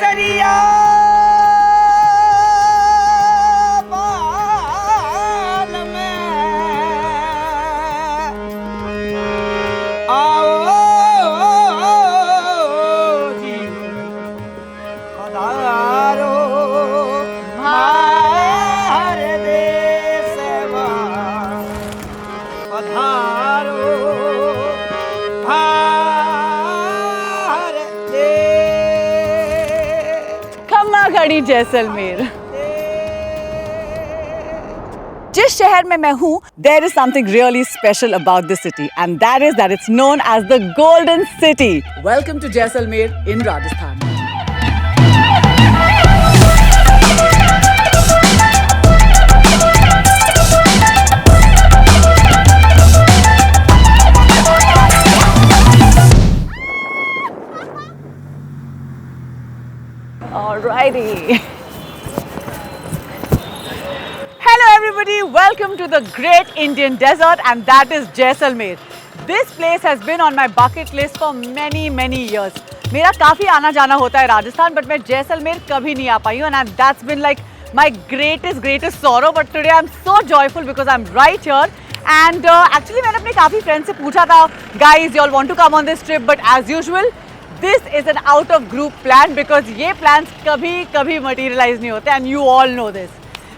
केसरिया बाल में आओ जी पधारो हमार देशवा पधारो खड़ी जैसलमेर। जिस शहर में मैं हूँ, there is something really special about this city, and that is that it's known as the Golden City. Welcome to Jaisalmer in Rajasthan. Alrighty. Hello everybody, welcome to the great Indian desert, and that is Jaisalmer. This place has been on my bucket list for many years. मेरा काफ़ी आना जाना होता है Rajasthan, but मैं जैसलमेर कभी नहीं आ पाई हूँ, and that's been like my greatest sorrow. But today I'm so joyful because I'm right here. And actually मैंने अपने काफ़ी friends से पूछा था, guys, you all want to come on this trip? But as usual, this is an out of group plan because ये plans कभी materialize नहीं होते, and you all know this.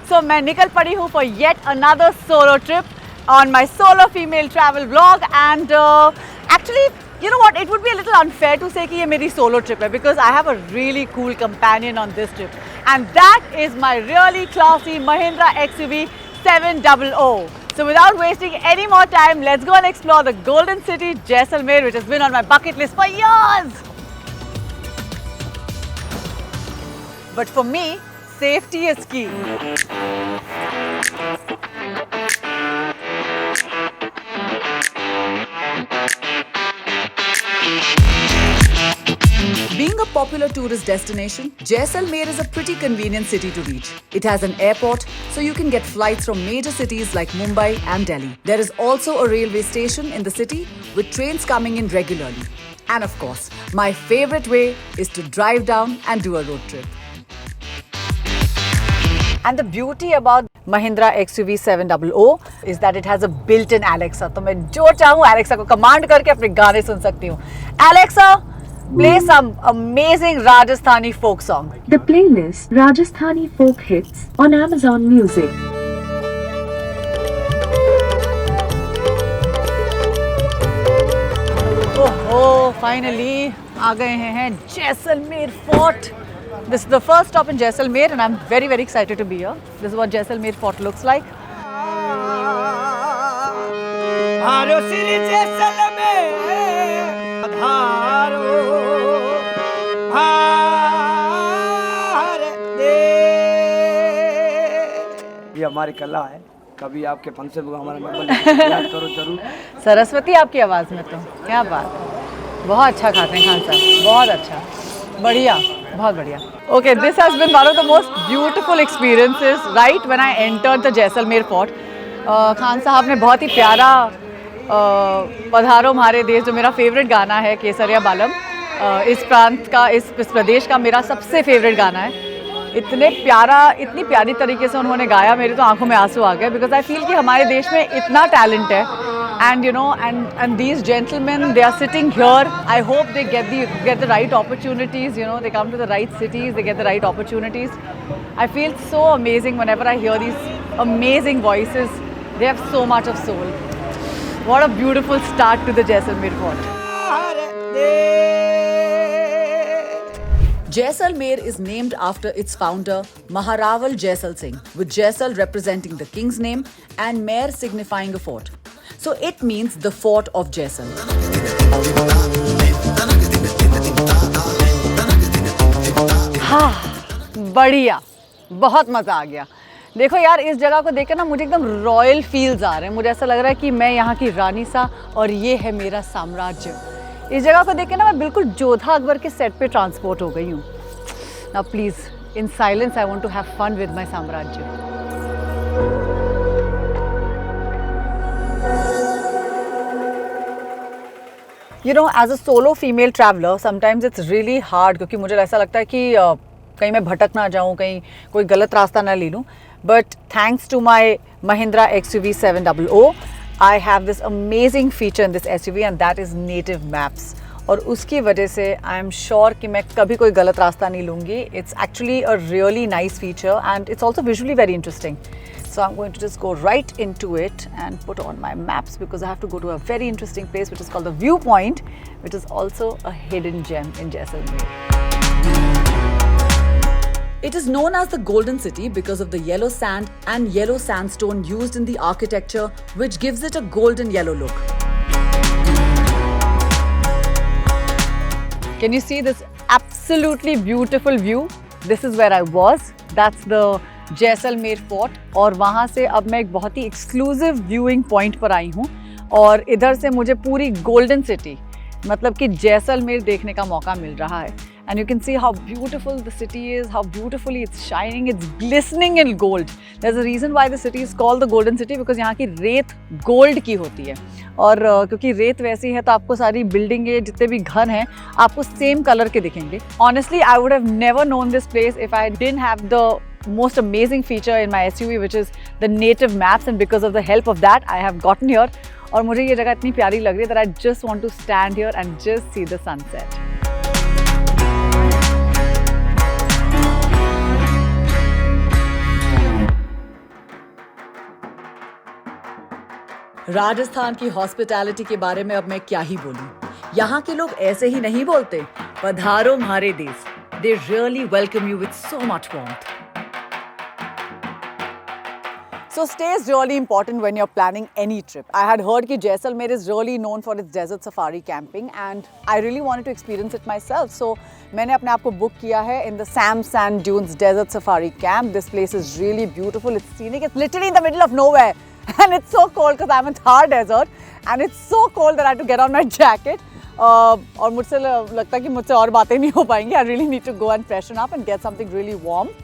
So मैं निकल पड़ी हूँ for yet another solo trip on my solo female travel vlog. And actually, you know what, it would be a little unfair to say कि ये मेरी solo trip है, because I have a really cool companion on this trip, and that is my really classy Mahindra XUV 700. So without wasting any more time, let's go and explore the Golden City, Jaisalmer, which has been on my bucket list for years. But for me, safety is key. Being a popular tourist destination, Jaisalmer is a pretty convenient city to reach. It has an airport, so you can get flights from major cities like Mumbai and Delhi. There is also a railway station in the city with trains coming in regularly. And of course, my favorite way is to drive down and do a road trip. And the beauty about Mahindra XUV 700 is that it has a built-in Alexa. तो मैं जो चाहूँ Alexa को command करके अपने गाने सुन सकती हूँ. Alexa, play some amazing Rajasthani folk song. The playlist Rajasthani Folk Hits on Amazon Music. Oh, finally आ गए हैं Jaisalmer Fort. This is the first stop in Jaisalmer, and I'm very excited to be here. This is what Jaisalmer Fort looks like. हारो श्री जैसलमेर पधारो हमार देश। ये हमारी कला है, कभी आपके फंक्शन में हमारा नंबर याद करो जरूर। सरस्वती आपकी आवाज़ में, तो क्या बात है, बहुत अच्छा खाते हैं खान साहब, बहुत अच्छा, बढ़िया, बहुत बढ़िया. Okay, this has been one of the most beautiful experiences right when I entered the Jaisalmer Fort. Khan साहब ने बहुत ही प्यारा पधारो हमारे देश, जो मेरा फेवरेट गाना है केसरिया बालम, इस प्रांत का, इस प्रदेश का मेरा सबसे फेवरेट गाना है. इतनी प्यारी तरीके से उन्होंने गाया, मेरे तो आंखों में आंसू आ गए, बिकॉज आई फील कि हमारे देश में इतना टैलेंट है. And you know, and these gentlemen, they are sitting here. I hope they get the right opportunities. You know, they come to the right cities, they get the right opportunities. I feel so amazing whenever I hear these amazing voices. They have so much of soul. What a beautiful start to the Jaisalmer Fort. Jaisalmer is named after its founder Maharaval Jaisal Singh, with Jaisal representing the king's name and Mer signifying a fort. So it means the fort of Jaisal. हाँ, बढ़िया, बहुत मज़ा आ गया. देखो यार, इस जगह को देख के ना मुझे एकदम रॉयल फील्स आ रहे हैं. मुझे ऐसा लग रहा है कि मैं यहाँ की रानी सा, और ये है मेरा साम्राज्य. इस जगह को देख के ना मैं बिल्कुल जोधा अकबर के सेट पे ट्रांसपोर्ट हो गई हूँ. Now please, in silence I want to have fun with my साम्राज्य. You know, as a solo female traveler, sometimes it's really hard क्योंकि मुझे ऐसा लगता है कि कहीं मैं भटक ना जाऊँ, कहीं कोई गलत रास्ता ना ले लूँ. But thanks to my Mahindra XUV 700, I have this amazing feature in this SUV and that is native maps. और उसकी वजह से आई एम श्योर कि मैं कभी कोई गलत रास्ता नहीं लूँगी. It's actually a really nice feature and it's also visually very interesting. So I'm going to just go right into it and put on my maps because I have to go to a very interesting place which is called the Viewpoint, which is also a hidden gem in Jaisalmer. It is known as the Golden City because of the yellow sand and yellow sandstone used in the architecture, which gives it a golden yellow look. Can you see this absolutely beautiful view? This is where I was. That's the Jaisalmer fort. और वहाँ से अब मैं एक बहुत ही exclusive viewing point पर आई हूँ और इधर से मुझे पूरी गोल्डन सिटी मतलब कि जैसलमेर देखने का मौका मिल रहा है. And you can see how beautiful the city is, how beautifully it's shining, it's glistening in gold. There is a reason why the city is called the golden city because यहाँ की रेत गोल्ड की होती है. और क्योंकि रेत वैसी है तो आपको सारी बिल्डिंगें जितने भी घर हैं आपको सेम कलर के दिखेंगे. Honestly I would have never known this place if I didn't have the most amazing feature in my SUV, which is the native maps, and because of the help of that I have gotten here. और मुझे ये जगह इतनी प्यारी लग रही है that I just want to stand here and just see the sunset. Rajasthan की हॉस्पिटैलिटी के बारे में अब मैं क्या ही बोलूं. यहाँ के लोग ऐसे ही नहीं बोलते, पधारो हमारे देश. They really welcome you with so much warmth. So stay is really important when you're planning any trip. I had heard that Jaisalmer is really known for its desert safari camping and I really wanted to experience it myself. So मैंने अपने आप को book किया है in the Sam Sand Dunes Desert Safari Camp. This place is really beautiful. It's scenic. It's literally in the middle of nowhere and it's so cold because I'm in Thar Desert and it's so cold that I had to get on my jacket. और मुझसे लगता है कि मुझसे और बातें नहीं हो पाएंगी. I really need to go and freshen up and get something really warm.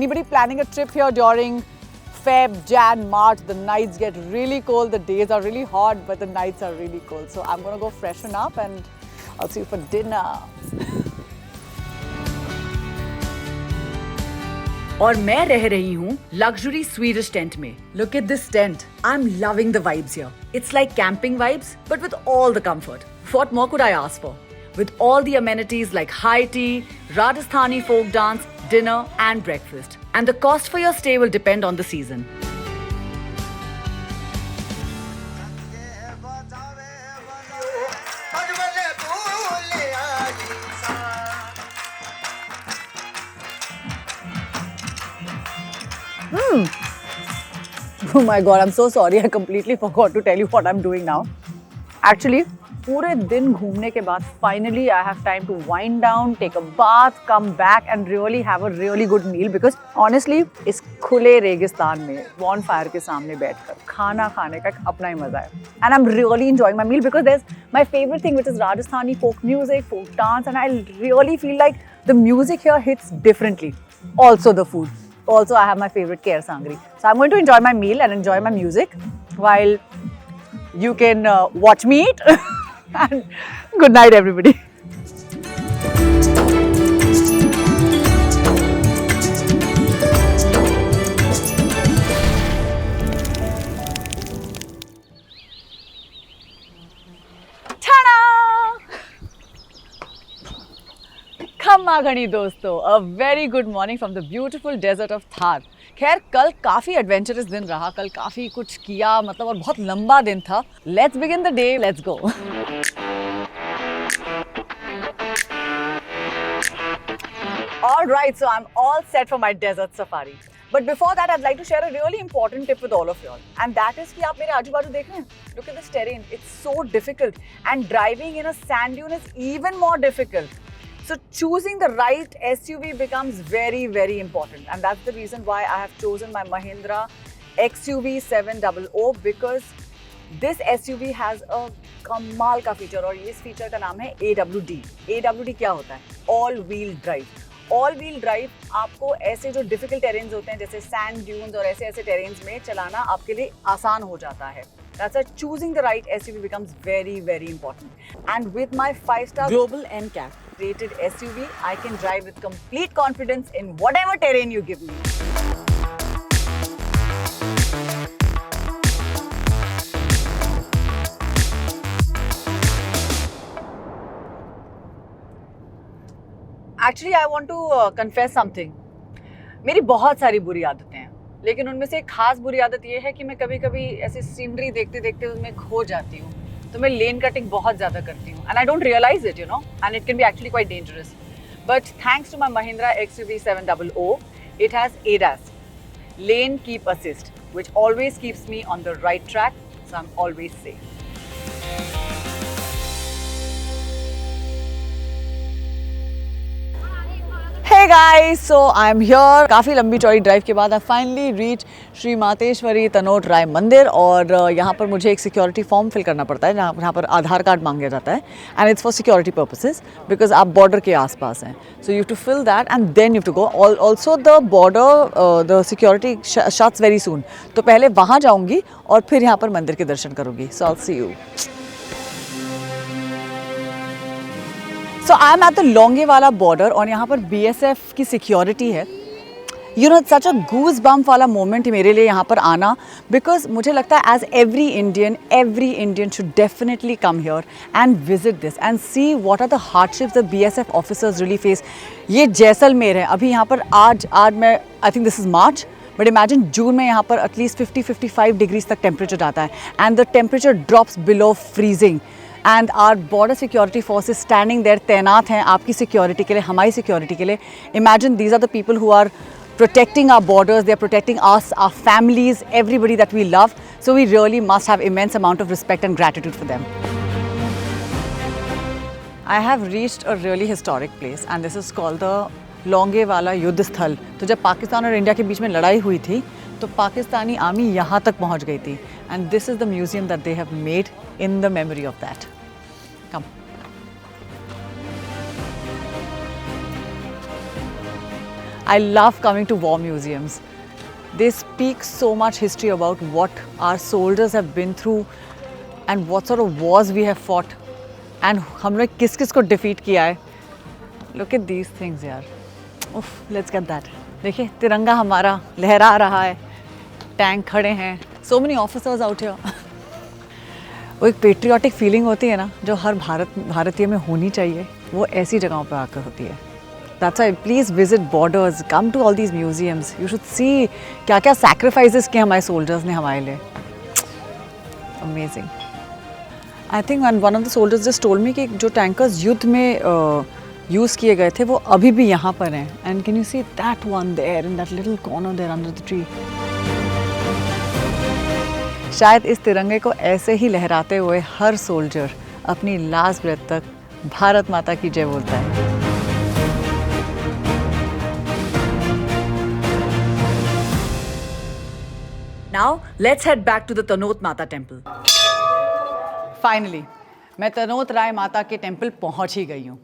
Anybody planning a trip here during Feb, Jan, March, the nights get really cold, the days are really hot, but the nights are really cold. So I'm gonna go freshen up and I'll see you for dinner. और मैं रह रही हूँ luxury Swedish tent में. Look at this tent. I'm loving the vibes here. It's like camping vibes, but with all the comfort. What more could I ask for? With all the amenities like high tea, Rajasthani folk dance, dinner and breakfast. And the cost for your stay will depend on the season. Oh my god, I'm so sorry. I completely forgot to tell you what I'm doing now. Actually, पूरे दिन घूमने के बाद finally I have time to wind down, take a bath, come back and really have a really good meal because honestly इस खुले रेगिस्तान में bonfire के सामने बैठकर खाना खाने का एक अपना ही मजा है. And I'm really enjoying my meal because there's my favorite thing which is Rajasthani folk music, folk dance, and I really feel like the music here hits differently. Also the food. Also I have my favorite Kher Sangri. So I'm going to enjoy my meal and enjoy my music while you can watch me eat. And good night everybody. खम्मा घनी दोस्तों, a very good morning from the beautiful desert of Thar. खैर कल काफ़ी adventurous दिन रहा, कल काफ़ी कुछ किया मतलब और बहुत लंबा दिन था. Let's begin the day, let's go. Alright, so I'm all set for my desert safari. But before that, I'd like to share a really important tip with all of you all. And that is कि आप मेरे आजू बाजू देख रहे हैं. Look at this terrain. It's so difficult. And driving in a sand dune is even more difficult. So choosing the right SUV becomes very, very important. And that's the reason why I have chosen my Mahindra XUV 700 because this SUV has a कमाल का feature और इस feature का नाम है AWD. AWD क्या होता है? All Wheel Drive. All wheel drive आपको ऐसे जो डिफिकल्ट टेरेन्स होते हैं जैसे सैंड ड्यून्स और ऐसे टेरेन्स में चलाना आपके लिए आसान हो जाता है. That's why choosing the right SUV becomes very, very important. And with my 5-star global NCAP rated SUV, I can drive with complete confidence in whatever terrain you give me. Actually, I want to confess something. मेरी बहुत सारी बुरी आदतें हैं, लेकिन उनमें से एक खास बुरी आदत ये है कि मैं कभी कभी ऐसे सीनरी देखते देखते उसमें खो जाती हूँ. तो मैं लेन कटिंग बहुत ज़्यादा करती हूँ and I don't realize it, you know, and it can be actually quite dangerous. But thanks to my Mahindra XUV 700, it has ADAS, Lane Keep Assist, which always keeps me on the right track, so I'm always safe. Hey guys, so I'm here. काफ़ी लंबी चौड़ी drive के बाद I finally reached Shri Mateshwari Tanot राय मंदिर और यहाँ पर मुझे एक सिक्योरिटी फॉर्म फिल करना पड़ता है जहाँ पर आधार कार्ड मांगा जाता है and it's for security purposes because आप बॉर्डर के आसपास हैं. So you have to fill that and then you have to go. Also the border the security shuts very soon. तो पहले वहाँ जाऊँगी और फिर यहाँ पर मंदिर के दर्शन करूँगी. So I will see you. So I am at the Longewala border और यहाँ पर BSF की सिक्योरिटी है. You know, such a goose bump वाला मोमेंट मेरे लिए यहाँ पर आना, बिकॉज मुझे लगता है as every Indian should definitely come here and visit this and see what are the hardships the BSF officers really face. ये जैसलमेर है. अभी यहाँ पर आज मैं I think this is March, but imagine June में यहाँ पर एटलीस्ट 50-55 डिग्रीज तक टेम्परेचर जाता है and the temperature drops below freezing. And our border security forces standing there, तैनात हैं आपकी सिक्योरिटी के लिए, हमारी सिक्योरिटी के लिए. Imagine these are the people who are protecting our borders, they are protecting us, our families, everybody that we love. So we really must have immense amount of respect and gratitude for them. I have reached a really historic place and this is called the Longewala युद्ध स्थल. तो जब पाकिस्तान और India के बीच में लड़ाई हुई थी तो पाकिस्तानी आर्मी यहाँ तक पहुँच गई थी and this is the museum that they have made in the memory of that. Come. I love coming to war museums. They speak so much history about what our soldiers have been through and what sort of wars we have fought and हमने किस-किस को defeat किया है. Look at these things यार. Oof, let's get that. देखिए तिरंगा हमारा लहरा रहा है, टैंक खड़े हैं, so many officers out here. वो एक पेट्रियाटिक फीलिंग होती है ना जो हर भारतीय में होनी चाहिए, वो ऐसी जगहों पर आकर होती है. That's why please visit borders, come to all these museums. You should see क्या-क्या sacrifices किए हमारे soldiers ने हमारे लिए. Amazing. I think one of the soldiers just told me कि जो tankers युद्ध में use किए गए थे वो अभी भी यहाँ पर हैं. And can you see that one there in that little corner there under the tree? शायद इस तिरंगे को ऐसे ही लहराते हुए हर सोल्जर अपनी लास्ट ब्रेथ तक भारत माता की जय बोलता है. Now let's head back to the Tanot Mata temple. Finally, मैं तनोत राय माता के टेम्पल पहुंच ही गई हूँ.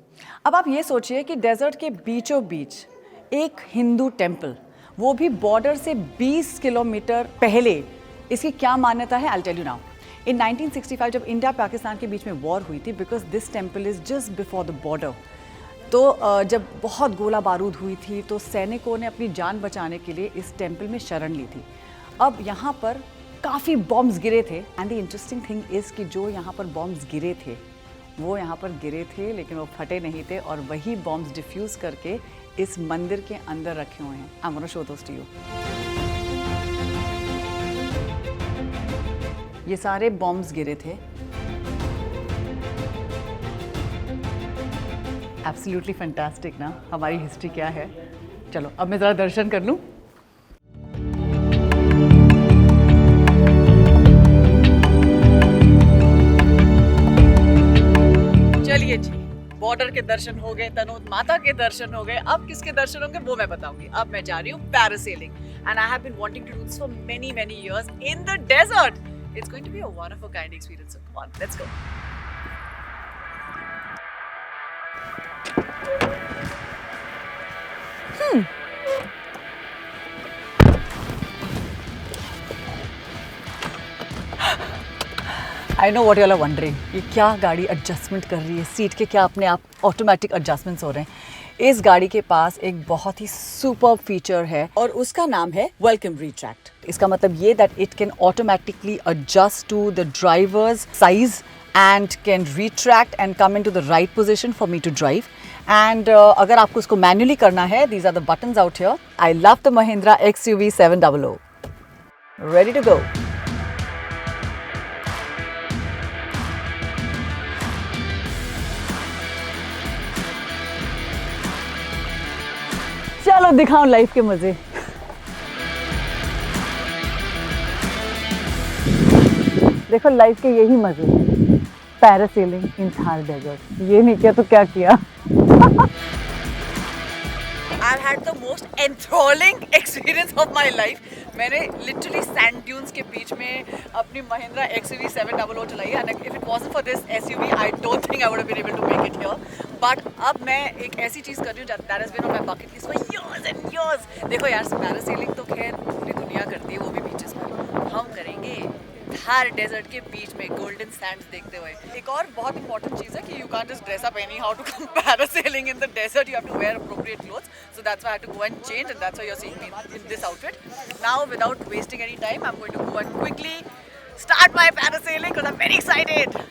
अब आप ये सोचिए कि डेजर्ट के बीचों बीच एक हिंदू टेम्पल, वो भी बॉर्डर से 20 किलोमीटर पहले. इसकी क्या मान्यता है? I'll tell you now. In 1965 जब इंडिया पाकिस्तान के बीच में वॉर हुई थी, because this temple is just before the border, तो जब बहुत गोला बारूद हुई थी तो सैनिकों ने अपनी जान बचाने के लिए इस टेम्पल में शरण ली थी. अब यहाँ पर काफ़ी बॉम्ब्स गिरे थे and the interesting thing is कि जो यहाँ पर बॉम्ब्स गिरे थे वो यहाँ पर गिरे थे लेकिन वो फटे नहीं थे और वही बॉम्ब्स डिफ्यूज़ करके इस मंदिर के अंदर रखे हुए हैं. I am gonna show those two you. ये सारे बॉम्ब्स गिरे थे. एब्सोल्युटली फैंटास्टिक ना, हमारी हिस्ट्री क्या है. चलो अब मैं ज़रा दर्शन कर लूँ. चलिए जी, बॉर्डर के दर्शन हो गए, तनोत माता के दर्शन हो गए. अब किसके दर्शन होंगे वो मैं बताऊंगी. अब मैं जा रही हूँ parasailing and I have been wanting to do this for many years in the desert. It's going to be a one of a kind experience. So come on, let's go. I know what you are wondering, ये क्या गाड़ी adjustment कर रही है, seat के क्या अपने आप ऑटोमेटिक एडजस्टमेंट्स हो रहे हैं। इस गाड़ी के पास एक बहुत ही सुपर फीचर है और उसका नाम है वेलकम रिट्रैक्ट। इसका मतलब ये that it can automatically adjust to the driver's size and can retract and come into the right position for me to drive. And अगर आपको उसको manually करना है, these are the buttons out here. I love the Mahindra XUV 700. Ready to go. चलो दिखाओ life के मजे। देखो लाइफ के यही मजे हैं। पैरासेलिंग इन थार डेजर्ट, ये नहीं किया तो क्या किया। I've had the most enthralling experience of my life. मैंने literally sand dunes के बीच में अपनी Mahindra XUV 700 चलाई है, and if it wasn't for this SUV, I don't think I would have been able to make it here. But अब मैं एक ऐसी चीज़ कर रही हूँ that has been on my bucket list for years and years. देखो यार, parasailing तो खैर पूरी दुनिया करती है, वो भी बीचेस पर। हम करेंगे थार डेजर्ट के बीच में गोल्डन सैंड्स देखते हुए। एक और बहुत इंपॉर्टेंट चीज़ है कि you can't just dress up any how to come parasailing in the desert, you have to wear appropriate clothes, so that's why I have to go and change, and that's why you are seeing me in this outfit. Now without wasting any time, I am going to go and quickly start my parasailing because I am very excited.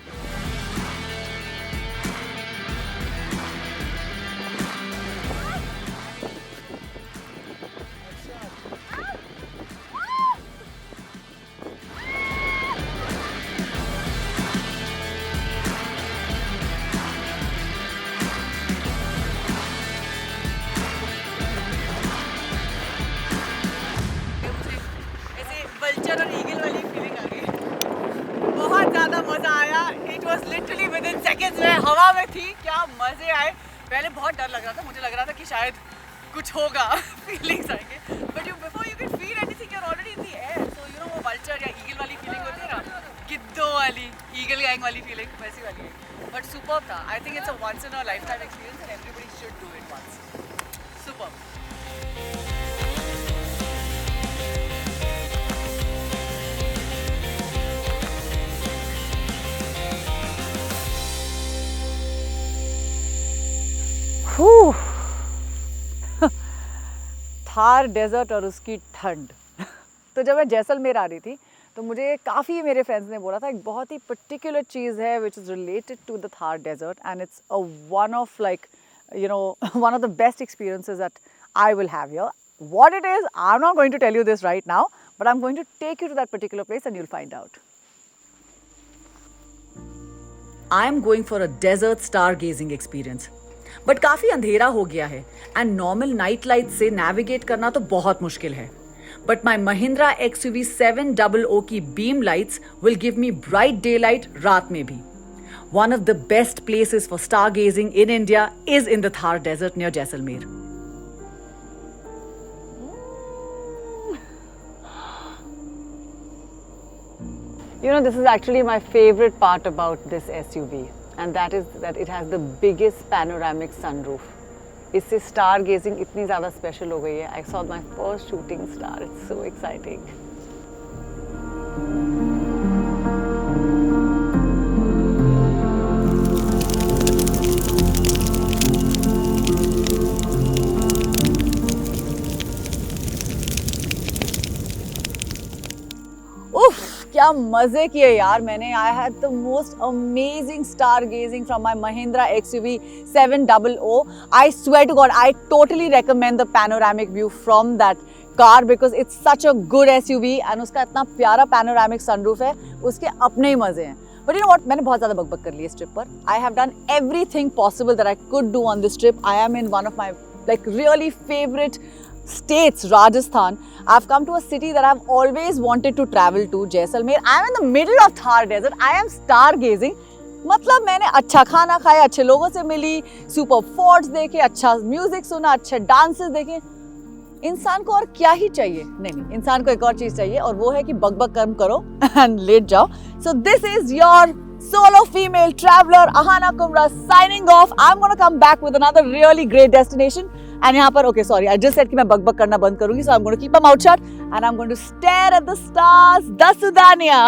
Vulture और eagle वाली feeling आ गई, बहुत ज़्यादा मज़ा आया। It was literally with in seconds में हवा में थी, क्या मज़े आए। पहले बहुत डर लग रहा था, मुझे लग रहा था कि शायद कुछ होगा, फीलिंग्स आएंगे, but you before you can feel anything, you are already in the air. So you know वो वल्चर या ईगल वाली फीलिंग होती है ना, गिद्धों वाली, ईगल गैंग वाली फीलिंग, वैसी वाली है। बट सुपर्ब था। I think it's a once in a lifetime experience and everybody should do it once. Superb. Thar desert और उसकी ठंड। तो जब मैं जैसलमेर आ रही थी तो मुझे काफ़ी मेरे फ्रेंड्स ने बोला था एक बहुत ही पर्टिकुलर चीज़ है which is related to the Thar desert, and it's a one of like you know one of the best experiences that I will have here. What it is, I'm not going to tell you this right now, but I'm going to take you to that particular place and you'll find out. I am going for a desert stargazing experience. But काफ़ी अंधेरा हो गया है and normal night light से navigate करना तो बहुत मुश्किल है। बट माई महिंद्रा XUV 700 की beam lights will give me bright daylight रात में भी। One of the best places for stargazing in India is in the Thar desert near Jaisalmer. You know, this is actually my favorite part about this SUV, and that is that it has the biggest panoramic sunroof. इससे stargazing इतनी ज़्यादा special हो गई है। I saw my first shooting star, it's so exciting. क्या मजे किए यार मैंने। I had the most amazing stargazing from my Mahindra XUV 700। I swear to God, I totally recommend the panoramic view from that car because it's such a good SUV and उसका इतना प्यारा panoramic sunroof है, उसके अपने ही मजे हैं। But you know what, मैंने बहुत ज़्यादा बकबक कर ली इस ट्रिप पर। I have done everything possible that I could do on this trip. I am in one of my like really favorite states, Rajasthan. I've come to a city that I've always wanted to travel to, Jaisalmer. I'm in the middle of Thar Desert. I am stargazing. मतलब मैंने अच्छा खाना खाया, अच्छे लोगों से मिली, super forts देखे, अच्छा म्यूजिक सुना, अच्छे डांसेस देखे। इंसान को और क्या ही चाहिए? नहीं, इंसान को एक और चीज चाहिए और वो है कि बकबक कर्म करो एंड लेट जाओ। So this is your solo female traveler Ahana Kumra signing off. I'm going to come back with another really great destination. And यहाँ पर, okay, sorry, I just said कि मैं बकबक करना बंद करूँगी, so I'm going to keep my mouth shut and I'm going to stare at the stars. Dasudania.